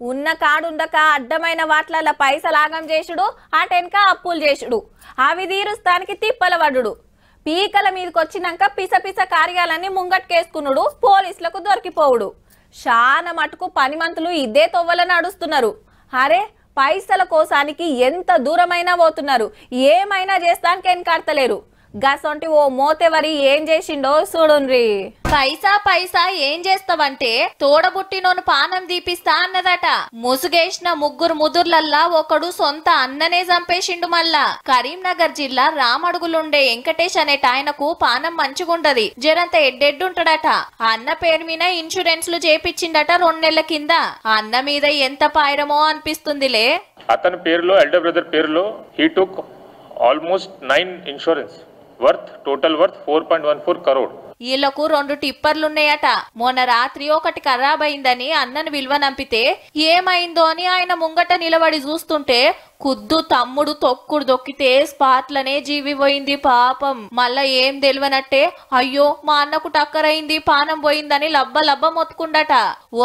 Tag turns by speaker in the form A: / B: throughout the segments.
A: ఉన్న కాడుండక అడ్డమైన వాట్ల పైసలు ఆగం చేసుడు అటెనక అప్పులు చేసుడు అవి తీరుస్తానికి తిప్పల పడుడు పీకల మీదకొచ్చినాక పిస కార్యాలన్నీ ముంగట్కేసుకునుడు పోలీసులకు దొరికిపోవుడు శాన మటుకు పని మంతులు ఇదే తొవ్వల నడుస్తున్నారు అరే పైసల కోసానికి ఎంత దూరమైనా పోతున్నారు ఏమైనా చేస్తానికి వెనకాడతలేరు గసొంటి ఓ మోతెవరి ఏం చేసిండో చూడుండ్రి పైసా ఏం చేస్తావంటే తోడబుట్టినోను పానం దీపిస్తా అన్నదట ముసుగేసిన ముగ్గురు ముదుర్లల్లా ఒకడు సొంత అన్ననే చంపేసిండు మళ్ళా కరీంనగర్ జిల్లా రామడుగులుండే వెంకటేష్ అనేట ఆయనకు పానం మంచిగుంటది జరంత ఎడ్డెడ్డుంటాడట అన్న పేరు మీద ఇన్సూరెన్స్లు చేపించిండట 2 నెలల కింద అన్న మీద ఎంత పాయరమో అనిపిస్తుందిలే
B: అతని పేరులో ఎల్డర్ బ్రదర్ పేరులో he took almost 9 insurance total worth 4.14 crore.
A: వీళ్లకు 2 టిప్పర్లున్నాయట మొన్న రాత్రి ఒకటి ఖరాబ్ అయిందని అన్నను విలువ నంపితే ఏమైందో అని ఆయన ముంగట నిలబడి చూస్తుంటే కుద్దు తమ్ముడు తొక్కుడు దొక్కితే స్పాట్లనే జీవి పోయింది పాపం మళ్ళా ఏం తెలివనట్టే అయ్యో మా అన్నకు టక్కరైంది పానం పోయిందని లబ్బ మొత్తుకుండట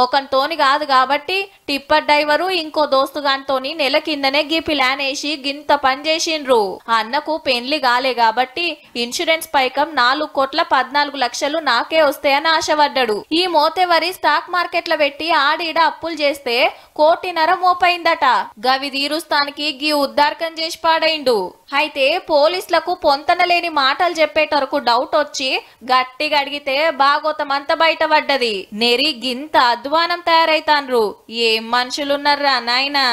A: ఓకంతోని కాదు కాబట్టి టిప్పర్ డ్రైవరు ఇంకో దోస్తుగాంతోని నెల కిందనే గీ ప్లాన్ వేసి గింత పని చేసిండ్రు అన్నకు పెండ్లి కాలే కాబట్టి ఇన్సూరెన్స్ పైకం 4,14 లక్షలు నాకే వస్తాయని ఆశపడ్డాడు ఈ మోతెవరి స్టాక్ మార్కెట్ లో పెట్టి ఆడిడ అప్పులు చేస్తే 1.5 కోటి మోపైందట గవి తీరుస్తానికి గీ ఉద్దార్కం చేసి పాడైండు అయితే పోలీసులకు పొంతనలేని మాటలు చెప్పేటరకు డౌట్ వచ్చి గట్టిగా అడిగితే బాగోతమంతా బయటపడ్డది నెరి గింత అధ్వానం తయారైతాన్రు ఏం మనుషులున్నారా నాయనా